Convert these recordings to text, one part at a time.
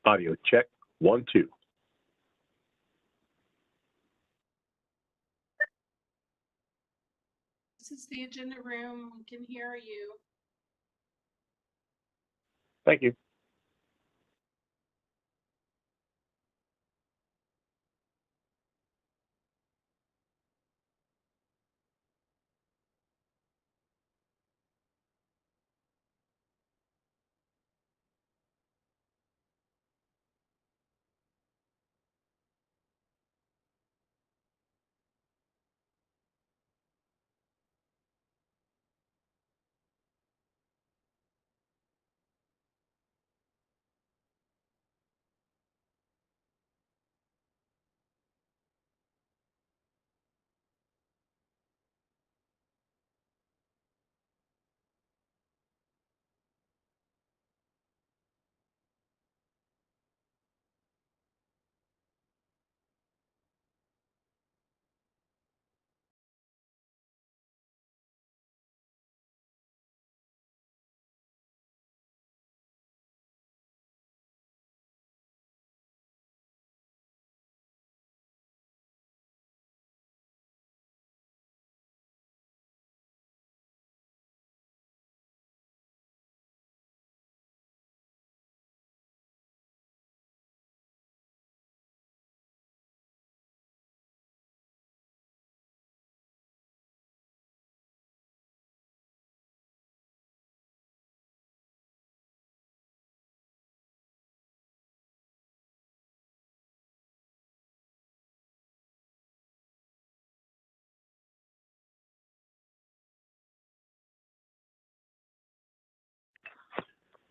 Audio check, 1, 2. This is the agenda room. We can hear you. Thank you.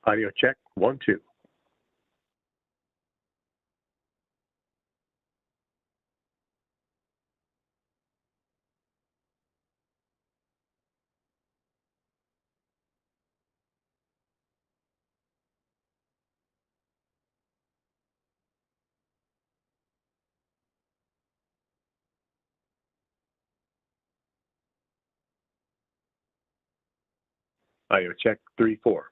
Audio check, 1, 2. Audio check, 3, 4.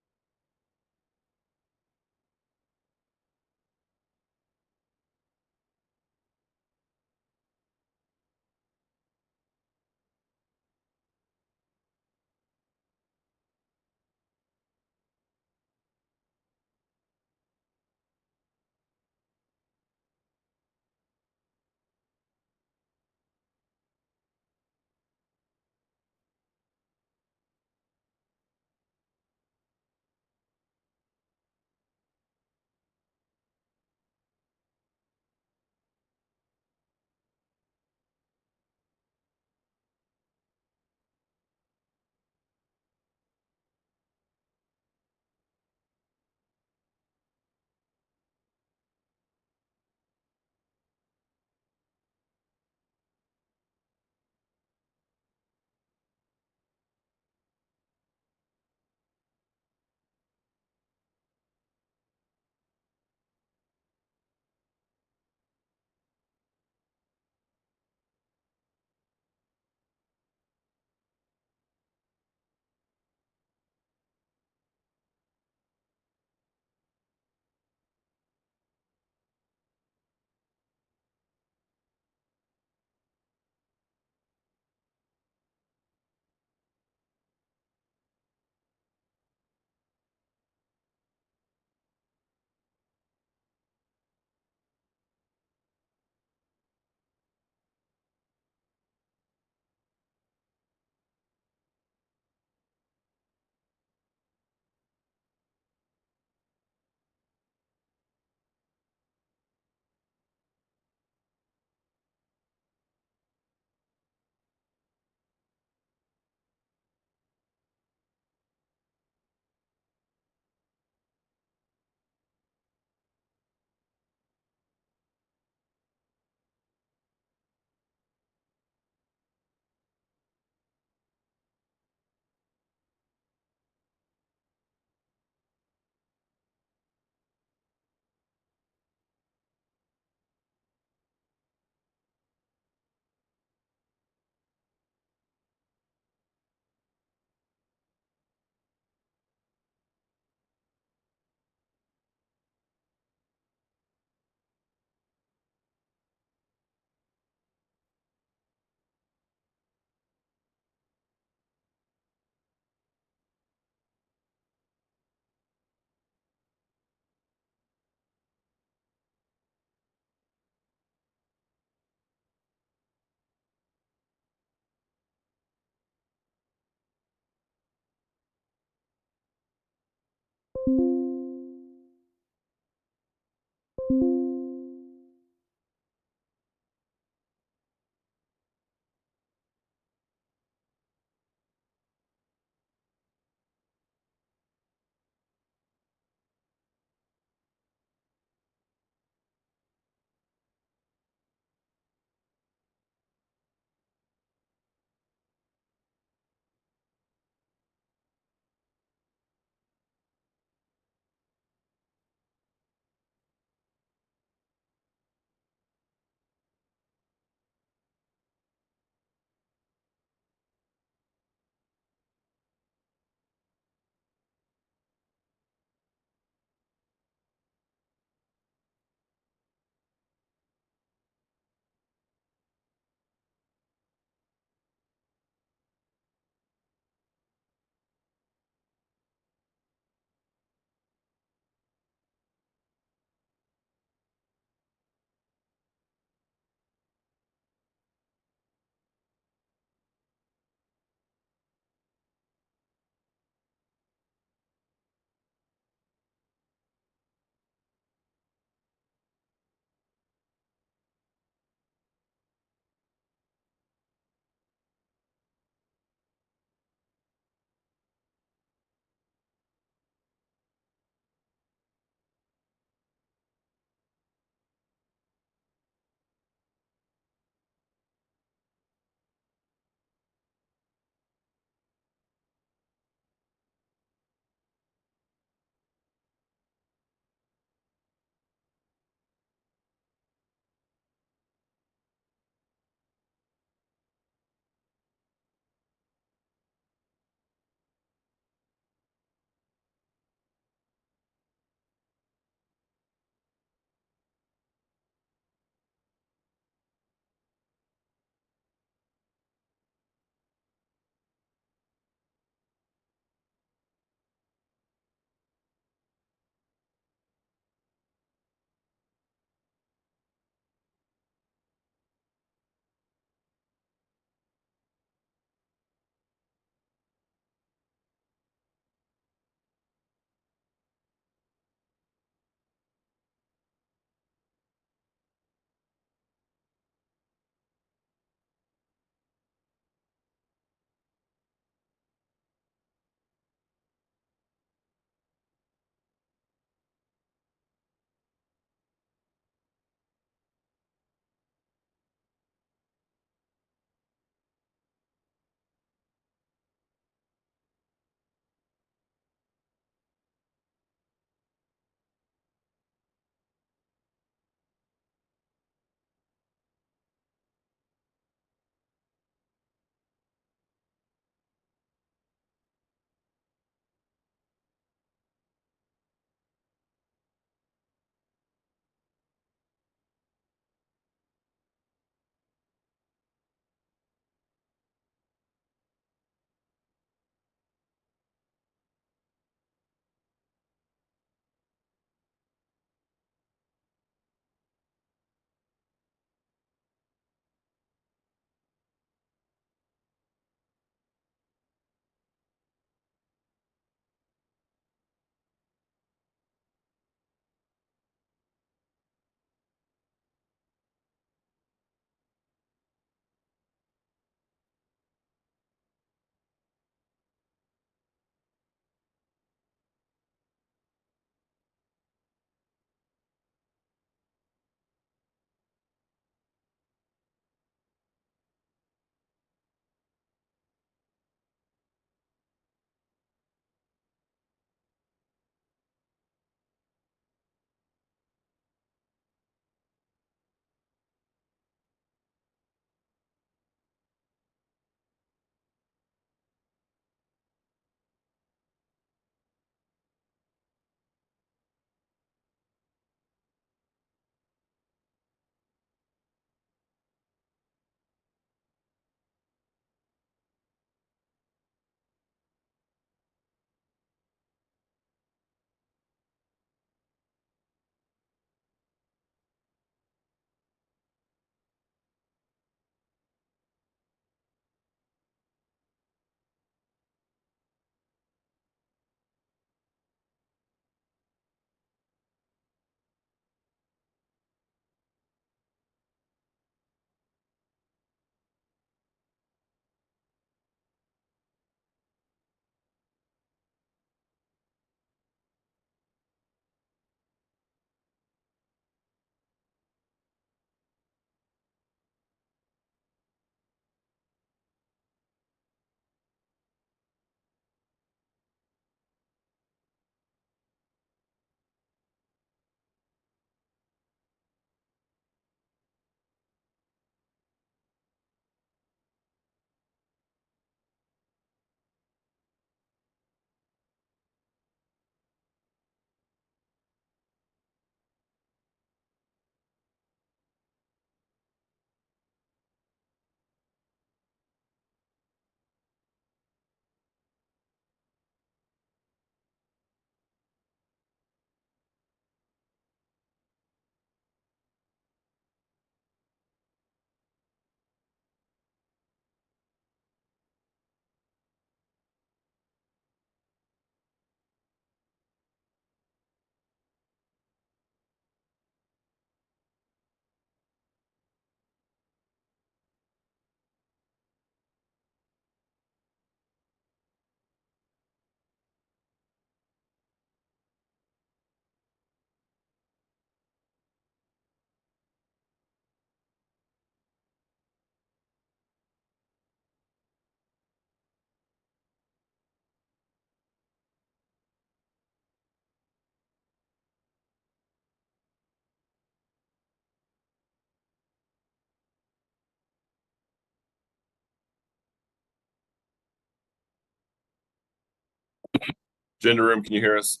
Agenda room, can you hear us?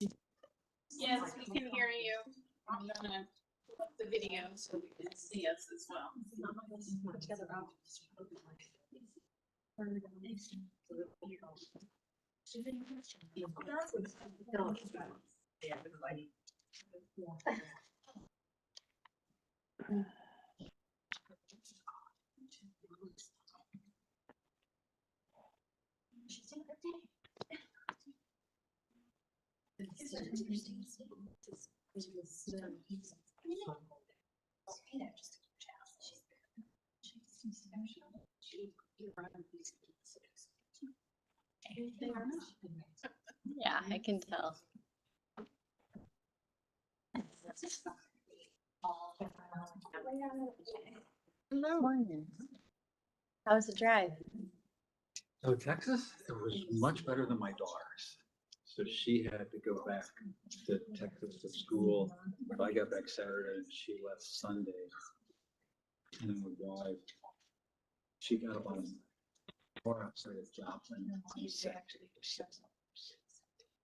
Yes, we can hear you. I'm gonna put the video so we can see us as well. Yeah, I can tell. Morning. How was the drive? So Texas, it was much better than my daughter's. So she had to go back to Texas to school. I got back Saturday and she left Sunday. And then we drive. She got about an hour outside of Joplin.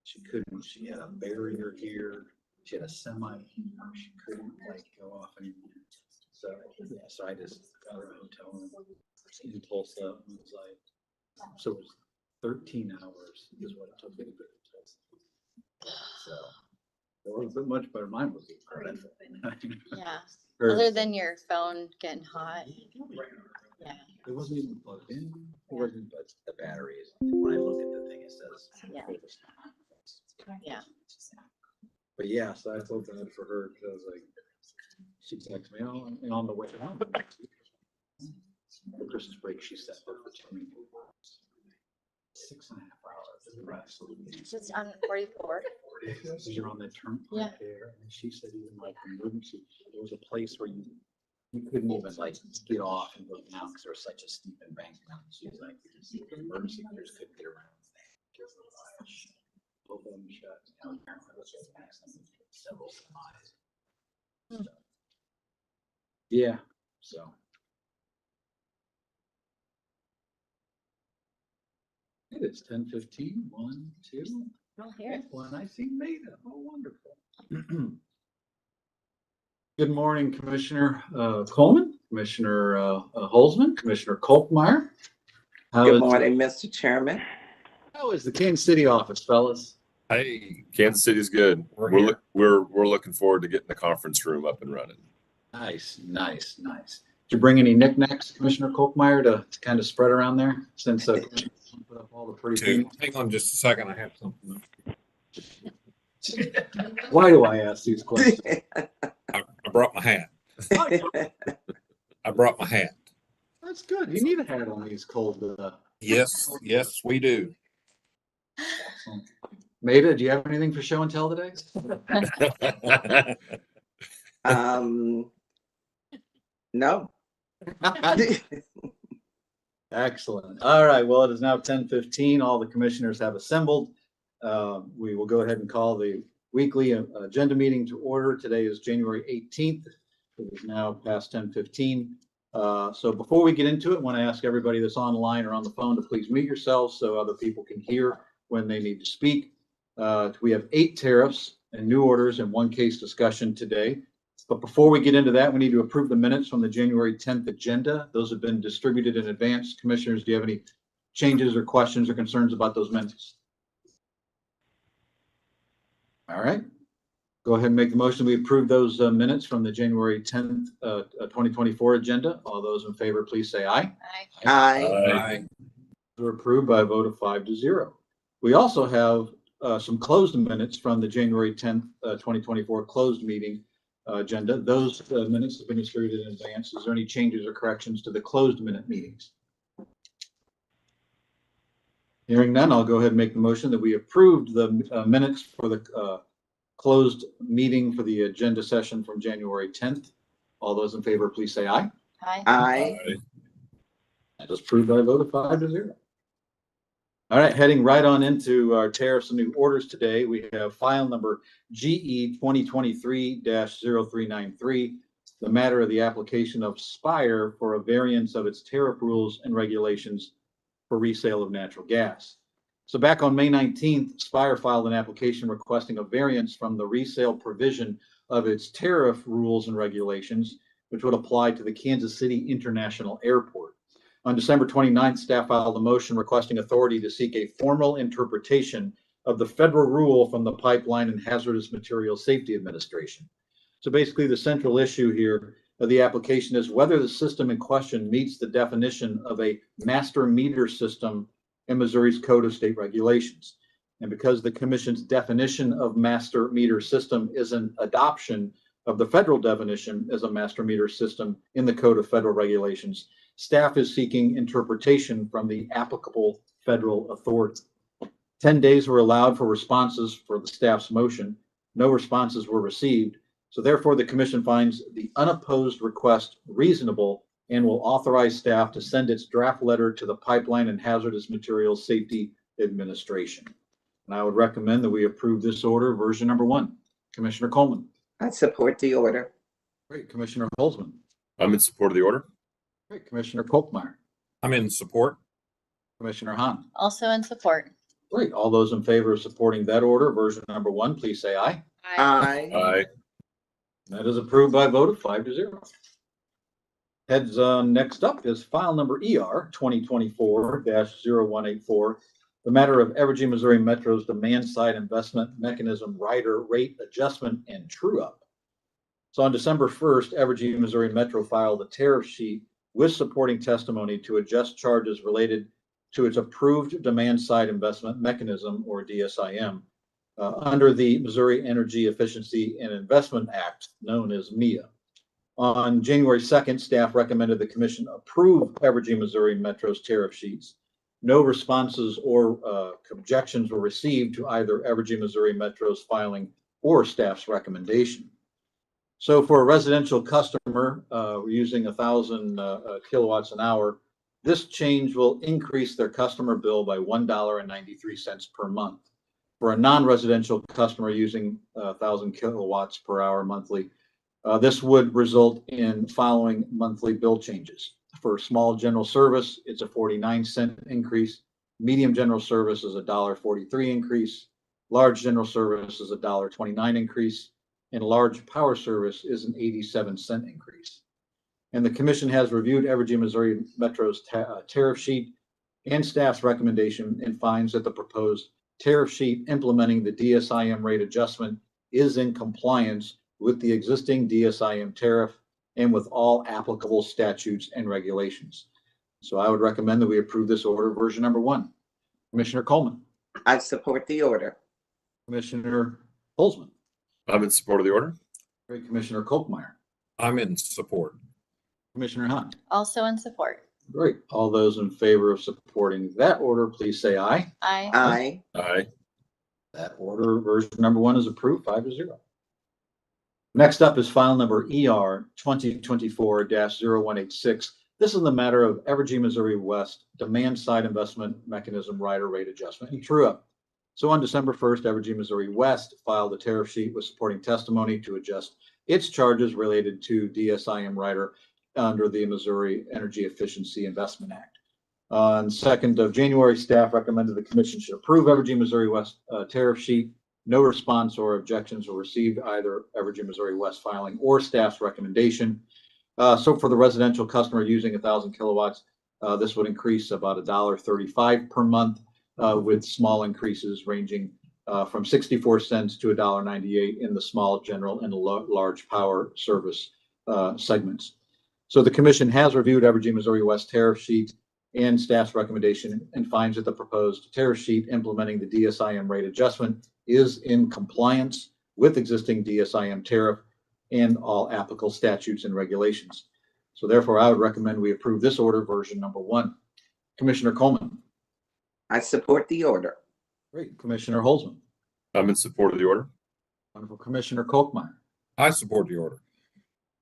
She couldn't, she had a barrier here. She had a semi here. She couldn't like go off anymore. So, yeah, so I just got her a hotel room in Tulsa and was like, so it was 13 hours is what it took me to go to Tulsa. So it was a bit much better. Mine was dreadful. Yeah. Hers- Other than your phone getting hot. Yeah. It wasn't even plugged in. It wasn't, but the batteries, when I look at the thing, it says. Yeah. Yeah. But yeah, so I felt bad for her because I was like, she texted me, oh, and on the way home. For Christmas break, she sat there for 10 minutes. 6.5 hours. Absolutely. Just on 44. You're on that turn Yeah. right there, and she said even like emergency, there was a place where you couldn't even like get off and go down because there was such a steep embankment. She's like, emergency cars couldn't get around. Both of them shut. You know, apparently it was just an accident, several semis. Hmm. So, yeah, so. It is 10:15. 1, 2. Oh, here. One, I see Maida. Oh, wonderful. Good morning, Commissioner Coleman, Commissioner Holzman, Commissioner Kolkmeyer. Good morning, Mr. Chairman. How is the Kansas City office, fellas? Hey, Kansas City's good. We're We're, here. we're looking forward to getting the conference room up and running. Nice, nice, nice. Did you bring any knickknacks, Commissioner Kolkmeyer, to kind of spread around there since Commissioner put up all the pretty things? Hang on just a second, I have something. Why do I ask these questions? I brought my hat. I brought my hat. That's good. You need a hat on these cold. Yes, yes, we do. Maida, do you have anything for show and tell today? No. Excellent. All right. Well, it is now 10:15. All the commissioners have assembled. We will go ahead and call the weekly agenda meeting to order. Today is January 18th. It is now past 10:15. So before we get into it, I want to ask everybody that's online or on the phone to please mute yourselves so other people can hear when they need to speak. We have 8 tariffs and new orders and 1 case discussion today. But before we get into that, we need to approve the minutes from the January 10th agenda. Those have been distributed in advance. Commissioners, do you have any changes or questions or concerns about those minutes? All right. Go ahead and make the motion. We approve those minutes from the January 10th, 2024 agenda. All those in favor, please say aye. Aye. Aye. They're approved by a vote of 5-0. We also have some closed minutes from the January 10th, 2024 closed meeting agenda. Those minutes have been distributed in advance. Is there any changes or corrections to the closed minute meetings? Hearing none, I'll go ahead and make the motion that we approved the minutes for the closed meeting for the agenda session from January 10th. All those in favor, please say aye. Aye. Aye. That is approved by a vote of 5-0. All right, heading right on into our tariffs and new orders today, we have file number GE 2023-0393, the matter of the application of Spire for a variance of its tariff rules and regulations for resale of natural gas. So back on May 19th, Spire filed an application requesting a variance from the resale provision of its tariff rules and regulations, which would apply to the Kansas City International Airport. On December 29th, staff filed a motion requesting authority to seek a formal interpretation of the federal rule from the Pipeline and Hazardous Materials Safety Administration. So basically, the central issue here of the application is whether the system in question meets the definition of a master meter system in Missouri's Code of State Regulations. And because the commission's definition of master meter system is an adoption of the federal definition as a master meter system in the Code of Federal Regulations, staff is seeking interpretation from the applicable federal authority. 10 days were allowed for responses for the staff's motion. No responses were received. So therefore, the commission finds the unopposed request reasonable and will authorize staff to send its draft letter to the Pipeline and Hazardous Materials Safety Administration. And I would recommend that we approve this order, version number 1. Commissioner Coleman. I support the order. Great. Commissioner Holzman. I'm in support of the order. Great. Commissioner Kolkmeyer. I'm in support. Commissioner Hahn. Also in support. Great. All those in favor of supporting that order, version number 1, please say aye. Aye. Aye. That is approved by a vote of 5-0. Heads next up is file number ER 2024-0184, the matter of Evergy, Missouri Metro's demand side investment mechanism rider rate adjustment and true up. So on December 1st, Evergy, Missouri Metro filed a tariff sheet with supporting testimony to adjust charges related to its approved demand side investment mechanism, or DSIM, under the Missouri Energy Efficiency and Investment Act, known as MEA. On January 2nd, staff recommended the commission approve Evergy, Missouri Metro's tariff sheets. No responses or objections were received to either Evergy, Missouri Metro's filing or staff's recommendation. So for a residential customer using 1,000 kilowatts an hour, this change will increase their customer bill by $1.93 per month. For a non-residential customer using 1,000 kilowatts per hour monthly, this would result in following monthly bill changes. For small general service, it's a 49-cent increase. Medium general service is a $1.43 increase. Large general service is a $1.29 increase. And large power service is an 87-cent increase. And the commission has reviewed Evergy, Missouri Metro's tariff sheet and staff's recommendation and finds that the proposed tariff sheet implementing the DSIM rate adjustment is in compliance with the existing DSIM tariff and with all applicable statutes and regulations. So I would recommend that we approve this order, version number 1. Commissioner Coleman. I support the order. Commissioner Holzman. I'm in support of the order. Great. Commissioner Kolkmeyer. I'm in support. Commissioner Hahn. Also in support. Great. All those in favor of supporting that order, please say aye. Aye. Aye. Aye. That order, version number 1, is approved, 5-0. Next up is file number ER 2024-0186. This is the matter of Evergy, Missouri West demand side investment mechanism rider rate adjustment and true up. So on December 1st, Evergy, Missouri West filed a tariff sheet with supporting testimony to adjust its charges related to DSIM rider under the Missouri Energy Efficiency Investment Act. On 2nd of January, staff recommended the commission should approve Evergy, Missouri West tariff sheet. No response or objections were received, either Evergy, Missouri West filing or staff's recommendation. So for the residential customer using 1,000 kilowatts, this would increase about $1.35 per month, with small increases ranging from 64 cents to $1.98 in the small, general, and large power service segments. So the commission has reviewed Evergy, Missouri West tariff sheet and staff's recommendation and finds that the proposed tariff sheet implementing the DSIM rate adjustment is in compliance with existing DSIM tariff and all applicable statutes and regulations. So therefore, I would recommend we approve this order, version number 1. Commissioner Coleman. I support the order. Great. Commissioner Holzman. I'm in support of the order. Wonderful. Commissioner Kolkmeyer. I support the order.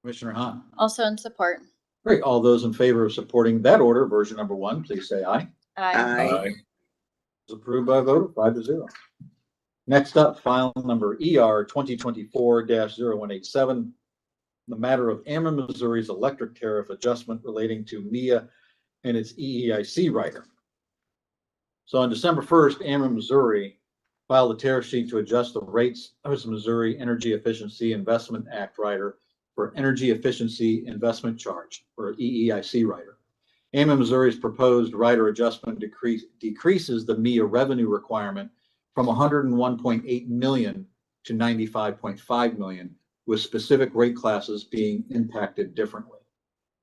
Commissioner Hahn. Also in support. Great. All those in favor of supporting that order, version number 1, please say aye. Aye. Aye. It's approved by a vote of 5-0. Next up, file number ER 2024-0187, the matter of Ameren, Missouri's electric tariff adjustment relating to MEA and its EEIC rider. So on December 1st, Ameren, Missouri filed a tariff sheet to adjust the rates of its Missouri Energy Efficiency Investment Act rider for Energy Efficiency Investment Charge, or EEIC rider. Ameren, Missouri's proposed rider adjustment decreases the MIA revenue requirement from 101.8 million to 95.5 million, with specific rate classes being impacted differently.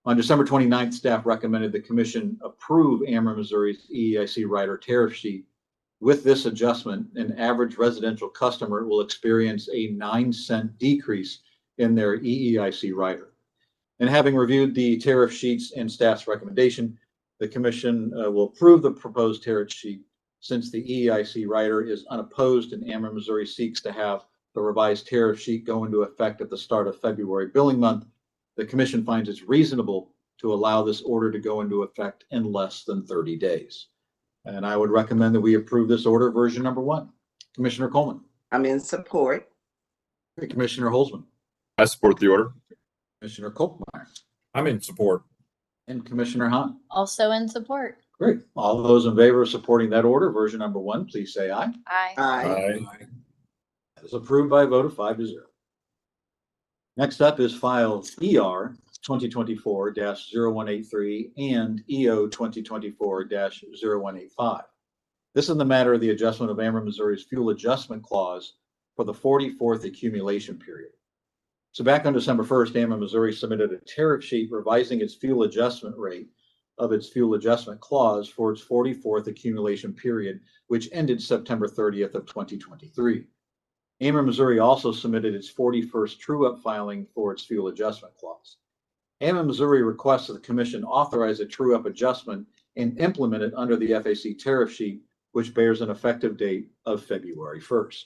On December 29th, staff recommended the commission approve Ameren, Missouri's EEIC rider tariff sheet. With this adjustment, an average residential customer will experience a 9-cent decrease in their EEIC rider. And having reviewed the tariff sheets and staff's recommendation, the commission will approve the proposed tariff sheet since the EEIC rider is unopposed and Ameren, Missouri seeks to have the revised tariff sheet go into effect at the start of February billing month. The commission finds it's reasonable to allow this order to go into effect in less than 30 days. And I would recommend that we approve this order version number 1. Commissioner Coleman. I'm in support. Commissioner Holzman. I support the order. Commissioner Kolkmeyer. I'm in support. And Commissioner Hahn. Also in support. Great. All those in favor of supporting that order, version number 1, please say aye. Aye. Aye. That is approved by a vote of 5-0. Next up is file ER 2024-0183 and EO 2024-0185. This is the matter of the adjustment of Ameren, Missouri's fuel adjustment clause for the 44th accumulation period. So back on December 1st, Ameren, Missouri submitted a tariff sheet revising its fuel adjustment rate of its fuel adjustment clause for its 44th accumulation period, which ended September 30th of 2023. Ameren, Missouri also submitted its 41st true-up filing for its fuel adjustment clause. Ameren, Missouri requests that the commission authorize a true-up adjustment and implement it under the FAC tariff sheet, which bears an effective date of February 1st.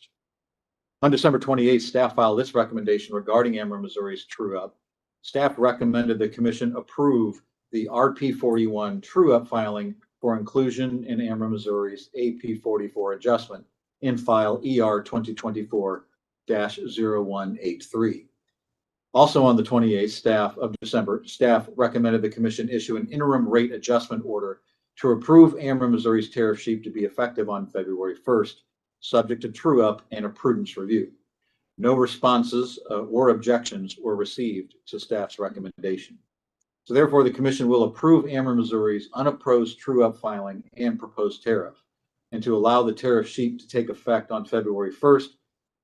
On December 28th, staff filed this recommendation regarding Ameren, Missouri's true-up. Staff recommended the commission approve the RP41 true-up filing for inclusion in Ameren, Missouri's AP44 adjustment in file ER 2024-0183. Also on the 28th staff recommended the commission issue an interim rate adjustment order to approve Ameren, Missouri's tariff sheet to be effective on February 1st, subject to true-up and a prudence review. No responses or objections were received to staff's recommendation. So therefore, the commission will approve Ameren, Missouri's unopposed true-up filing and proposed tariff. And to allow the tariff sheet to take effect on February 1st,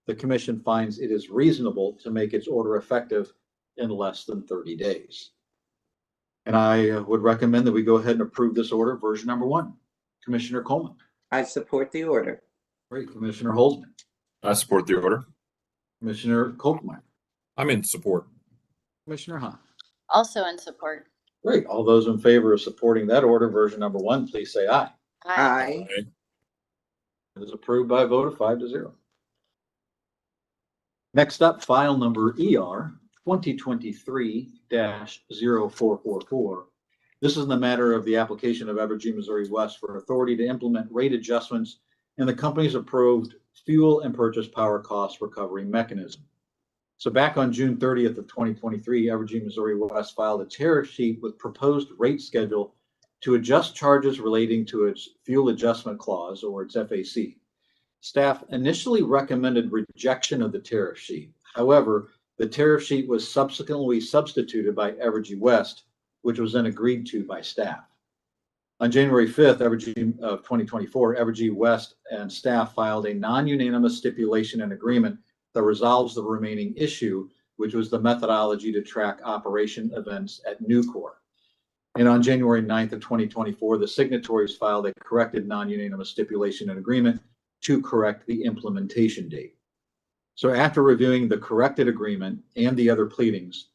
the commission finds it is reasonable to make its order effective in less than 30 days. And I would recommend that we go ahead and approve this order, version number 1. Commissioner Coleman. I support the order. Great. Commissioner Holzman. I support the order. Commissioner Kolkmeyer. I'm in support. Commissioner Hahn. Also in support. Great. All those in favor of supporting that order, version number 1, please say aye. Aye. It is approved by a vote of 5-0. Next up, file number ER 2023-0444. This is the matter of the application of Evergy, Missouri West for authority to implement rate adjustments in the company's approved fuel and purchase power cost recovery mechanism. So back on June 30th of 2023, Evergy, Missouri West filed a tariff sheet with proposed rate schedule to adjust charges relating to its fuel adjustment clause, or its FAC. Staff initially recommended rejection of the tariff sheet. However, the tariff sheet was subsequently substituted by Evergy West, which was then agreed to by staff. On January 5th, Evergy of 2024, Evergy West and staff filed a non-unanimous stipulation and agreement that resolves the remaining issue, which was the methodology to track operation events at Nucor. And on January 9th of 2024, the signatories filed a corrected non-unanimous stipulation and agreement to correct the implementation date. So after reviewing the corrected agreement and the other pleadings,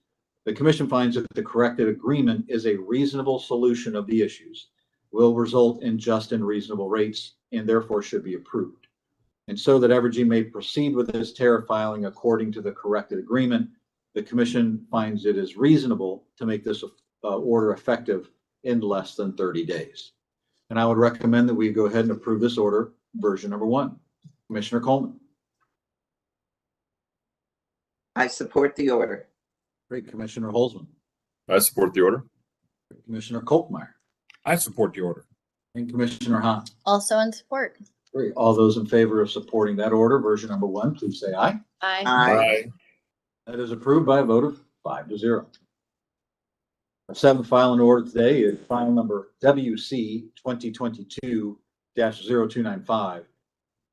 the commission finds that the corrected agreement is a reasonable solution of the issues, will result in just and reasonable rates, and therefore should be approved. And so that Evergy may proceed with this tariff filing according to the corrected agreement, the commission finds it is reasonable to make this order effective in less than 30 days. And I would recommend that we go ahead and approve this order, version number 1. Commissioner Coleman. I support the order. Great. Commissioner Holzman. I support the order. Commissioner Kolkmeyer. I support the order. And Commissioner Hahn. Also in support. Great. All those in favor of supporting that order, version number 1, please say aye. Aye. Aye. That is approved by a vote of 5-0. Our seventh file in order today is file number WC 2022-0295.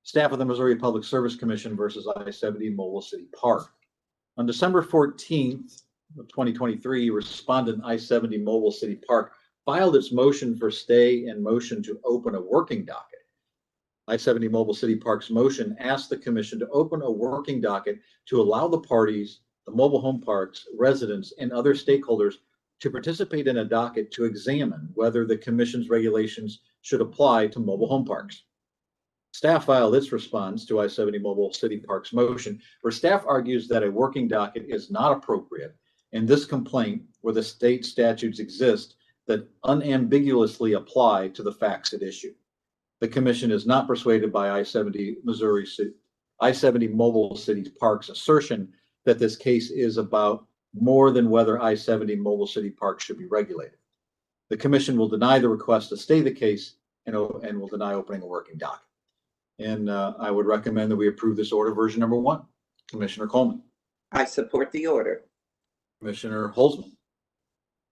Staff of the Missouri Public Service Commission versus I-70 Mobile City Park. On December 14th of 2023, respondent I-70 Mobile City Park filed its motion for stay and motion to open a working docket. I-70 Mobile City Park's motion asked the commission to open a working docket to allow the parties, the mobile home parks, residents, and other stakeholders to participate in a docket to examine whether the commission's regulations should apply to mobile home parks. Staff filed its response to I-70 Mobile City Park's motion, where staff argues that a working docket is not appropriate in this complaint where the state statutes exist that unambiguously apply to the facts at issue. The commission is not persuaded by I-70 Mobile City Park's assertion that this case is about more than whether I-70 Mobile City Park should be regulated. The commission will deny the request to stay the case and will deny opening a working docket. And I would recommend that we approve this order, version number 1. Commissioner Coleman. I support the order. Commissioner Holzman.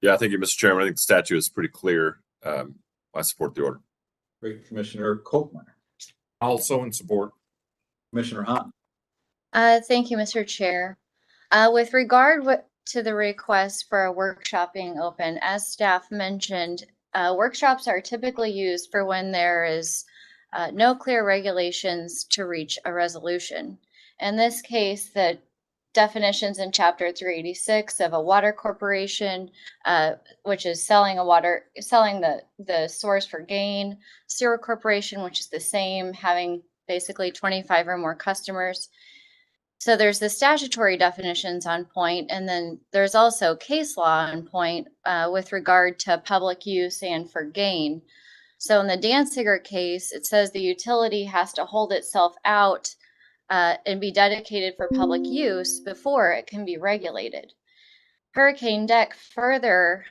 Yeah, thank you, Mr. Chairman. I think the statute is pretty clear. I support the order. Great. Commissioner Kolkmeyer. Also in support. Commissioner Hahn. Thank you, Mr. Chair. With regard to the request for a workshop being open, as staff mentioned, workshops are typically used for when there is no clear regulations to reach a resolution. In this case, the definitions in Chapter 386 of a water corporation, which is selling the source for gain, sewer corporation, which is the same, having basically 25 or more customers. So there's the statutory definitions on point, and then there's also case law on point with regard to public use and for gain. So in the Danziger case, it says the utility has to hold itself out and be dedicated for public use before it can be regulated. Hurricane Deck further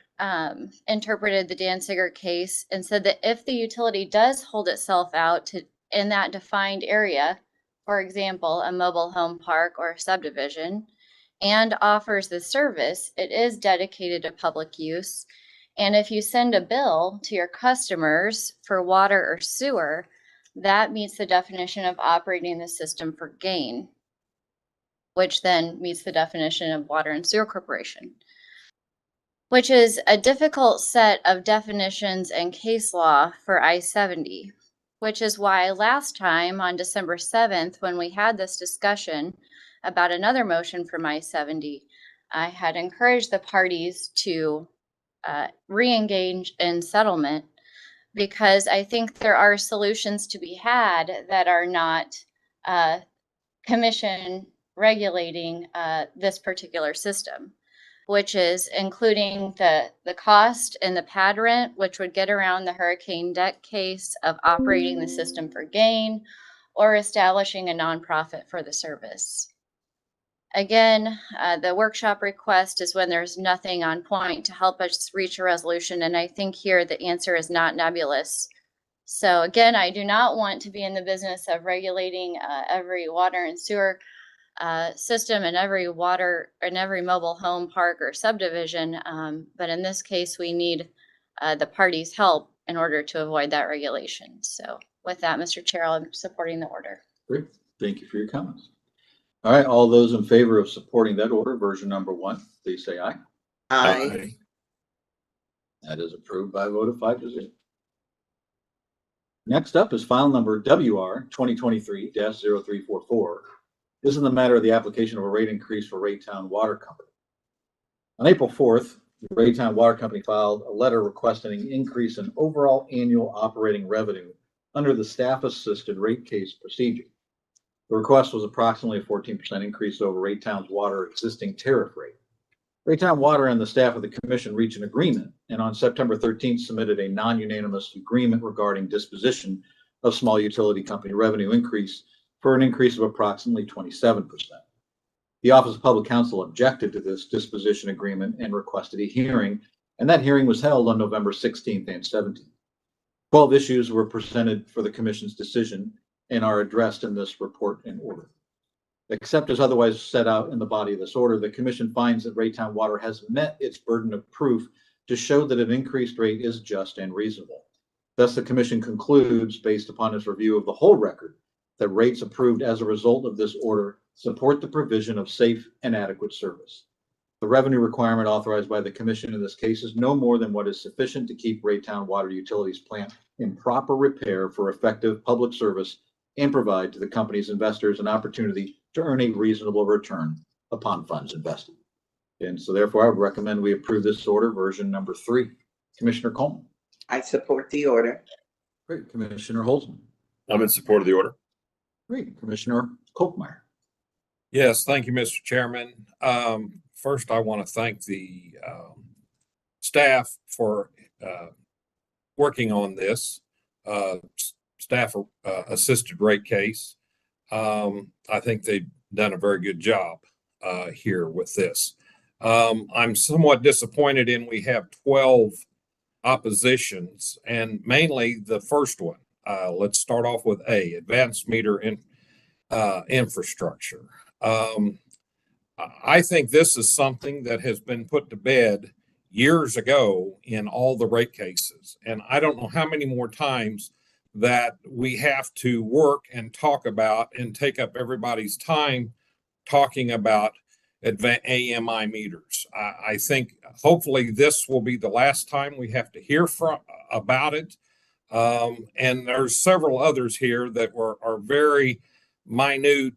interpreted the Danziger case and said that if the utility does hold itself out in that defined area, for example, a mobile home park or a subdivision, and offers the service, it is dedicated to public use. And if you send a bill to your customers for water or sewer, that meets the definition of operating the system for gain, which then meets the definition of water and sewer corporation, which is a difficult set of definitions and case law for I-70, which is why last time on December 7th, when we had this discussion about another motion from I-70, I had encouraged the parties to re-engage in settlement, because I think there are solutions to be had that are not commission regulating this particular system, which is including the cost and the pad rent, which would get around the Hurricane Deck case of operating the system for gain or establishing a nonprofit for the service. Again, the workshop request is when there's nothing on point to help us reach a resolution. And I think here the answer is not nebulous. So again, I do not want to be in the business of regulating every water and sewer system in every mobile home park or subdivision. But in this case, we need the parties' help in order to avoid that regulation. So with that, Mr. Chair, I'm supporting the order. Great. Thank you for your comments. All right, all those in favor of supporting that order, version number 1, please say aye. Aye. That is approved by a vote of 5-0. Next up is file number WR 2023-0344. This is the matter of the application of a rate increase for Raytown Water Company. On April 4th, the Raytown Water Company filed a letter requesting an increase in overall annual operating revenue under the staff-assisted rate case procedure. The request was approximately a 14% increase over Raytown's water existing tariff rate. Raytown Water and the staff of the commission reached an agreement, and on September 13th submitted a non-unanimous agreement regarding disposition of small utility company revenue increase for an increase of approximately 27%. The Office of Public Counsel objected to this disposition agreement and requested a hearing, and that hearing was held on November 16th and 17th. 12 issues were presented for the commission's decision and are addressed in this report and order. Except as otherwise set out in the body of this order, the commission finds that Raytown Water has met its burden of proof to show that an increased rate is just and reasonable. Thus, the commission concludes, based upon its review of the whole record, that rates approved as a result of this order support the provision of safe and adequate service. The revenue requirement authorized by the commission in this case is no more than what is sufficient to keep Raytown Water Utilities plant in proper repair for effective public service and provide to the company's investors an opportunity to earn a reasonable return upon funds invested. And so therefore, I would recommend we approve this order, version number 3. Commissioner Coleman. I support the order. Great. Commissioner Holzman. I'm in support of the order. Great. Commissioner Kolkmeyer. Yes, thank you, Mr. Chairman. First, I want to thank the staff for working on this staff assisted rate case. I think they've done a very good job here with this. I'm somewhat disappointed in we have 12 oppositions, and mainly the first one. Let's start off with A, advanced meter infrastructure. I think this is something that has been put to bed years ago in all the rate cases. And I don't know how many more times that we have to work and talk about and take up everybody's time talking about AMI meters. I think hopefully this will be the last time we have to hear about it. And there's several others here that are very minute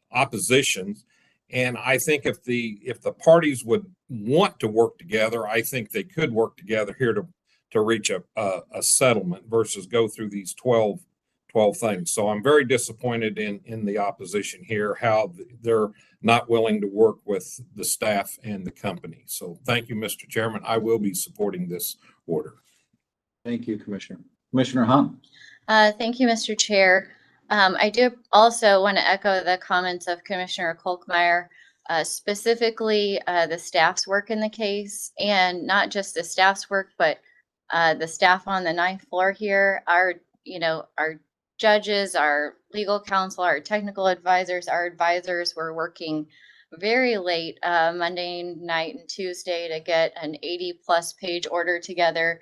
oppositions. And I think if the parties would want to work together, I think they could work together here to reach a settlement versus go through these 12 things. So I'm very disappointed in the opposition here, how they're not willing to work with the staff and the company. So thank you, Mr. Chairman. I will be supporting this order. Thank you, Commissioner. Commissioner Hahn. Thank you, Mr. Chair. I do also want to echo the comments of Commissioner Kolkmeyer, specifically the staff's work in the case, and not just the staff's work, but the staff on the 9th floor here, our judges, our legal counsel, our technical advisors, our advisors were working very late Monday night and Tuesday to get an 80+ page order together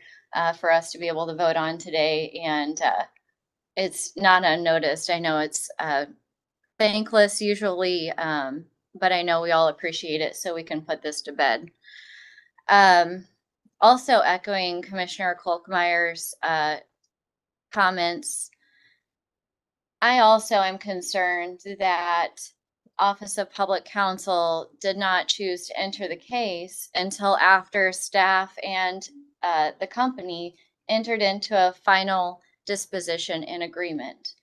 for us to be able to vote on today. And it's not unnoticed. I know it's thankless usually, but I know we all appreciate it, so we can put this to bed. Also echoing Commissioner Kolkmeyer's comments, I also am concerned that Office of Public Counsel did not choose to enter the case until after staff and the company entered into a final disposition and agreement.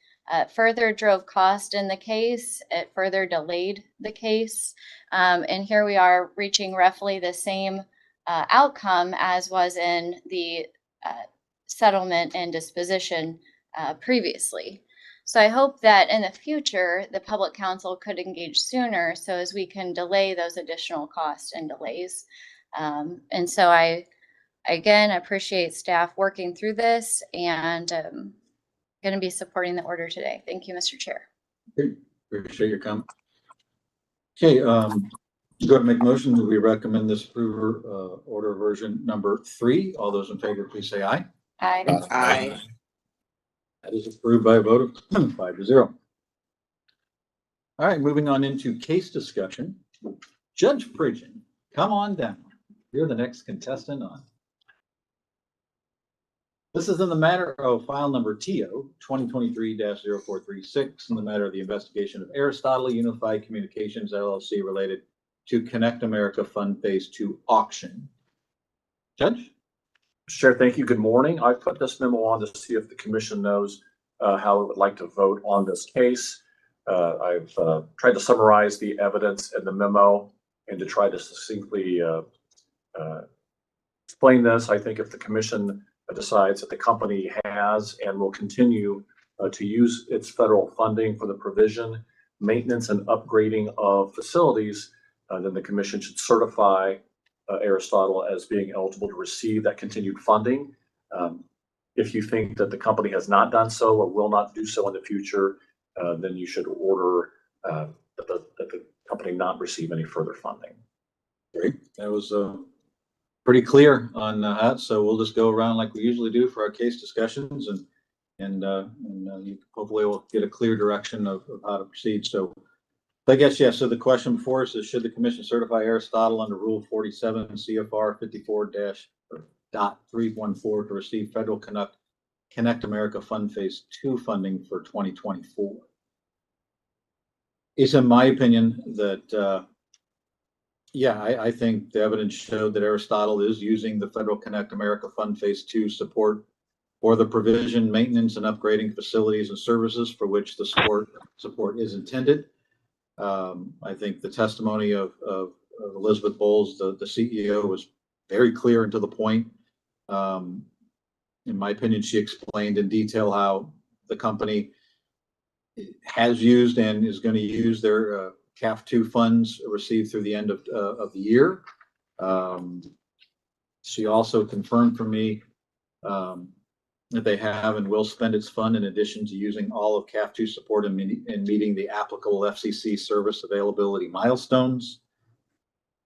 Further drove cost in the case. It further delayed the case. And here we are reaching roughly the same outcome as was in the settlement and disposition previously. So I hope that in the future, the public counsel could engage sooner so as we can delay those additional costs and delays. And so I, again, appreciate staff working through this, and going to be supporting the order today. Thank you, Mr. Chair. Great. Appreciate your comment. Okay, go ahead and make a motion that we recommend this order version number 3. All those in favor, please say aye. Aye. Aye. That is approved by a vote of 5-0. All right, moving on into case discussion. Judge Pridgeon, come on down. You're the next contestant on. This is in the matter of file number TO 2023-0436 in the matter of the investigation of Aristotle Unified Communications LLC related to Connect America Fund Phase 2 auction. Judge? Chair, thank you. Good morning. I put this memo on to see if the commission knows how it would like to vote on this case. I've tried to summarize the evidence in the memo and to try to succinctly explain this. I think if the commission decides that the company has and will continue to use its federal funding for the provision, maintenance, and upgrading of facilities, then the commission should certify Aristotle as being eligible to receive that continued funding. If you think that the company has not done so or will not do so in the future, then you should order that the company not receive any further funding. Great. That was pretty clear on that. So we'll just go around like we usually do for our case discussions, and you hopefully will get a clear direction of how to proceed. So I guess, yeah, so the question before us is, should the commission certify Aristotle under Rule 47 CFR 54-.314 to receive federal Connect America Fund Phase 2 funding for 2024? It's in my opinion that, yeah, I think the evidence showed that Aristotle is using the federal Connect America Fund Phase 2 support for the provision, maintenance, and upgrading facilities and services for which the support is intended. I think the testimony of Elizabeth Bowles, the CEO, was very clear and to the point. In my opinion, she explained in detail how the company has used and is going to use their CAF 2 funds received through the end of the year. She also confirmed for me that they have and will spend its fund in addition to using all of CAF 2 support in meeting the applicable FCC service availability milestones.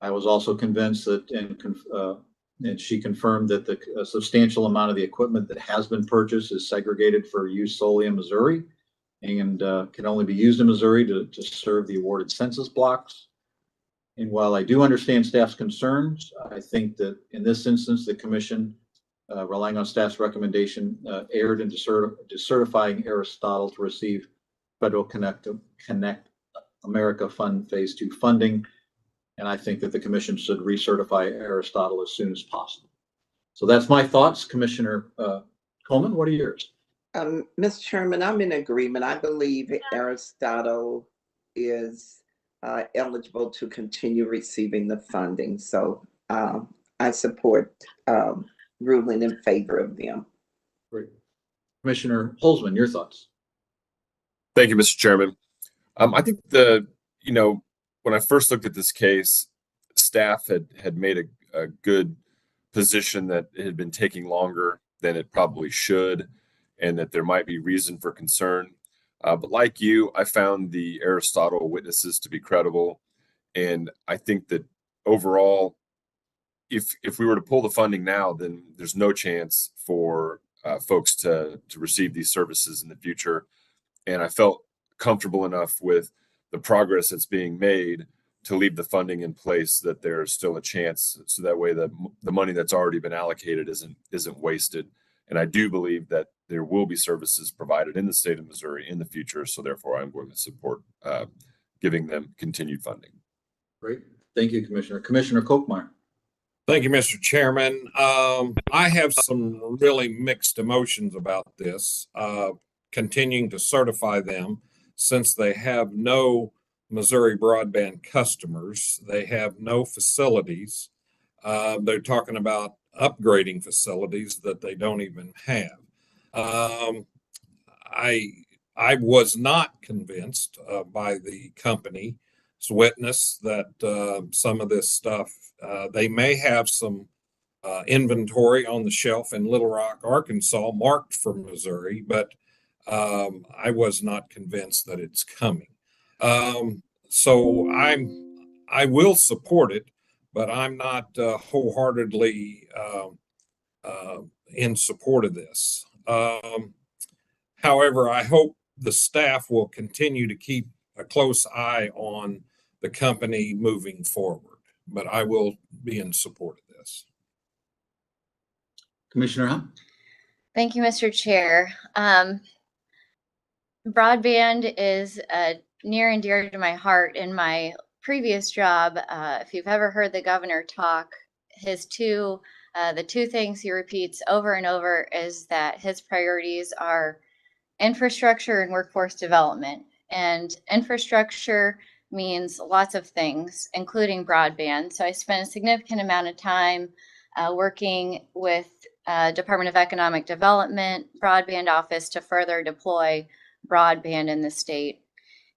I was also convinced that, and she confirmed that a substantial amount of the equipment that has been purchased is segregated for use solely in Missouri and can only be used in Missouri to serve the awarded census blocks. And while I do understand staff's concerns, I think that in this instance, the commission, relying on staff's recommendation, erred in certifying Aristotle to receive federal Connect America Fund Phase 2 funding. And I think that the commission should recertify Aristotle as soon as possible. So that's my thoughts. Commissioner Coleman, what are yours? Mr. Chairman, I'm in agreement. I believe Aristotle is eligible to continue receiving the funding. So I support ruling in favor of them. Great. Commissioner Holzman, your thoughts? Thank you, Mr. Chairman. I think when I first looked at this case, staff had made a good position that it had been taking longer than it probably should, and that there might be reason for concern. But like you, I found the Aristotle witnesses to be credible. And I think that overall, if we were to pull the funding now, then there's no chance for folks to receive these services in the future. And I felt comfortable enough with the progress that's being made to leave the funding in place that there's still a chance, so that way the money that's already been allocated isn't wasted. And I do believe that there will be services provided in the state of Missouri in the future. So therefore, I'm going to support giving them continued funding. Great. Thank you, Commissioner. Commissioner Kochmeyer. Thank you, Mr. Chairman. I have some really mixed emotions about this, continuing to certify them since they have no Missouri broadband customers. They have no facilities. They're talking about upgrading facilities that they don't even have. I was not convinced by the company's witness that some of this stuff, they may have some inventory on the shelf in Little Rock, Arkansas, marked for Missouri, but I was not convinced that it's coming. So I will support it, but I'm not wholeheartedly in support of this. However, I hope the staff will continue to keep a close eye on the company moving forward, but I will be in support of this. Commissioner Hunt. Thank you, Mr. Chair. Broadband is near and dear to my heart. In my previous job, if you've ever heard the governor talk, the two things he repeats over and over is that his priorities are infrastructure and workforce development. And infrastructure means lots of things, including broadband. So I spent a significant amount of time working with Department of Economic Development broadband office to further deploy broadband in the state.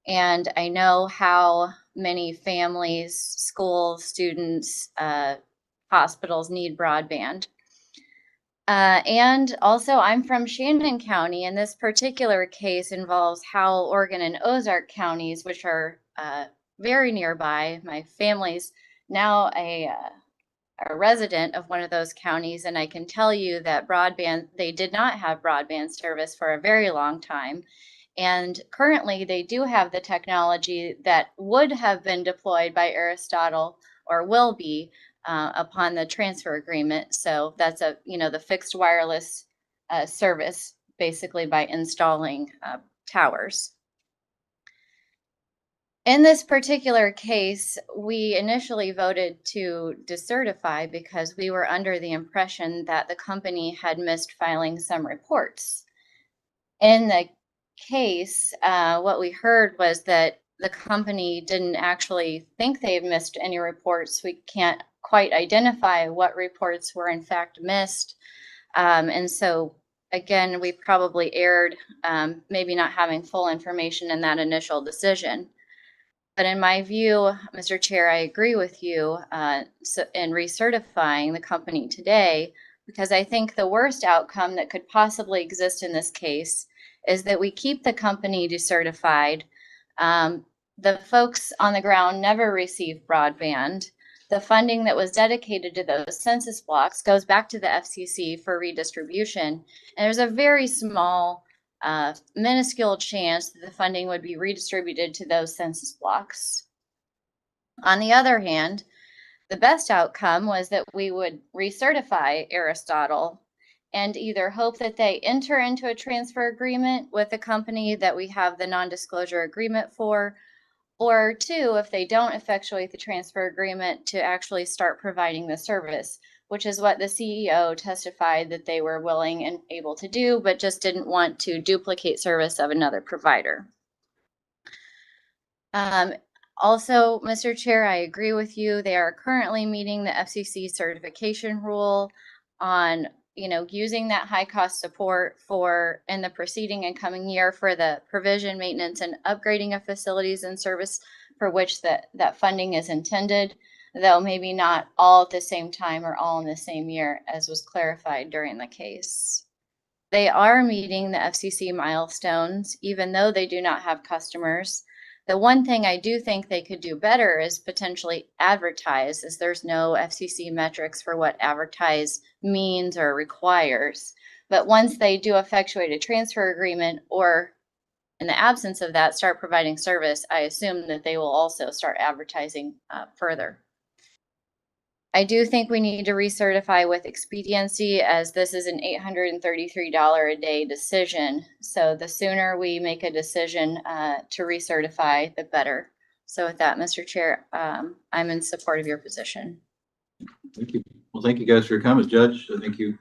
And I know how many families, schools, students, hospitals need broadband. And also, I'm from Shannon County, and this particular case involves Howell, Oregon, and Ozark counties, which are very nearby. My family's now a resident of one of those counties, and I can tell you that they did not have broadband service for a very long time. And currently, they do have the technology that would have been deployed by Aristotle or will be upon the transfer agreement. So that's the fixed wireless service, basically by installing towers. In this particular case, we initially voted to decertify because we were under the impression that the company had missed filing some reports. In the case, what we heard was that the company didn't actually think they had missed any reports. We can't quite identify what reports were in fact missed. And so, again, we probably erred, maybe not having full information in that initial decision. But in my view, Mr. Chair, I agree with you in recertifying the company today, because I think the worst outcome that could possibly exist in this case is that we keep the company decertified. The folks on the ground never receive broadband. The funding that was dedicated to those census blocks goes back to the FCC for redistribution. And there's a very small, minuscule chance that the funding would be redistributed to those census blocks. On the other hand, the best outcome was that we would recertify Aristotle and either hope that they enter into a transfer agreement with the company that we have the non-disclosure agreement for, or two, if they don't effectuate the transfer agreement, to actually start providing the service, which is what the CEO testified that they were willing and able to do, but just didn't want to duplicate service of another provider. Also, Mr. Chair, I agree with you. They are currently meeting the FCC certification rule on using that high cost support for in the preceding and coming year for the provision, maintenance, and upgrading of facilities and service for which that funding is intended, though maybe not all at the same time or all in the same year, as was clarified during the case. They are meeting the FCC milestones, even though they do not have customers. The one thing I do think they could do better is potentially advertise, as there's no FCC metrics for what advertise means or requires. But once they do effectuate a transfer agreement, or in the absence of that, start providing service, I assume that they will also start advertising further. I do think we need to recertify with expediency, as this is an $833 a day decision. So the sooner we make a decision to recertify, the better. So with that, Mr. Chair, I'm in support of your position. Thank you. Well, thank you guys for your comments, Judge. I think you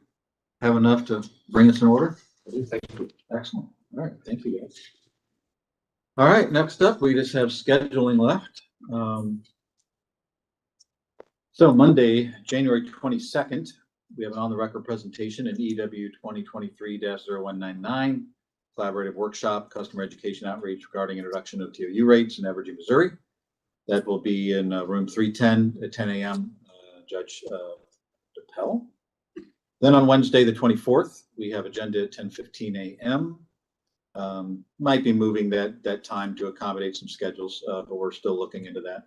have enough to bring us in order. Thank you. Excellent. All right. Thank you, guys. All right. Next up, we just have scheduling left. So Monday, January 22nd, we have an on-the-record presentation in EW 2023-0199, collaborative workshop, customer education outreach regarding introduction of TOU rates in Evergy, Missouri. That will be in room 310 at 10 a.m. Judge DePel. Then on Wednesday, the 24th, we have agenda at 10:15 a.m. Might be moving that time to accommodate some schedules, but we're still looking into that.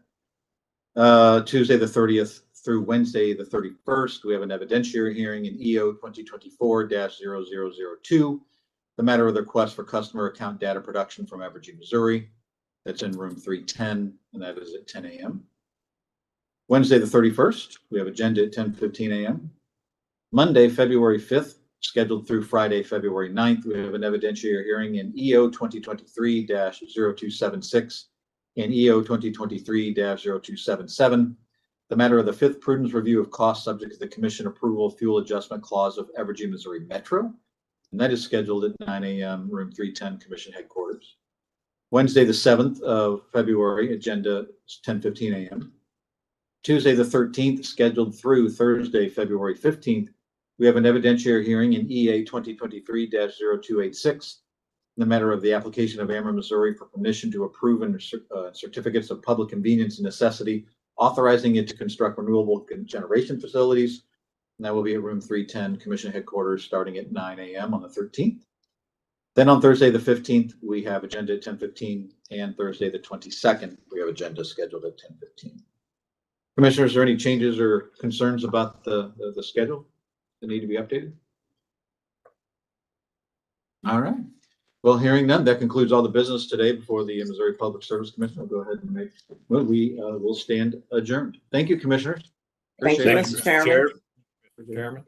Tuesday the 30th through Wednesday the 31st, we have an evidentiary hearing in EO 2024-0002, the matter of the request for customer account data production from Evergy, Missouri. That's in room 310, and that is at 10 a.m. Wednesday the 31st, we have agenda at 10:15 a.m. Monday, February 5th, scheduled through Friday, February 9th, we have an evidentiary hearing in EO 2023-0276 and EO 2023-0277, the matter of the fifth prudence review of costs subject to the commission approval fuel adjustment clause of Evergy, Missouri Metro, and that is scheduled at 9 a.m. room 310 commission headquarters. Wednesday the 7th of February, agenda 10:15 a.m. Tuesday the 13th, scheduled through Thursday, February 15th, we have an evidentiary hearing in EA 2023-0286, the matter of the application of Ameren, Missouri for permission to approve and certificates of public convenience and necessity, authorizing it to construct renewable generation facilities. And that will be at room 310, Commission Headquarters, starting at 9 a.m. on the 13th. Then on Thursday, the 15th, we have agenda at 10:15, and Thursday, the 22nd, we have agenda scheduled at 10:15. Commissioners, are there any changes or concerns about the schedule that need to be updated? All right. Well, hearing none, that concludes all the business today before the Missouri Public Service Commission. I'll go ahead and we will stand adjourned. Thank you, commissioners. Thank you, Appreciate it. Mr. Chairman. Chairman.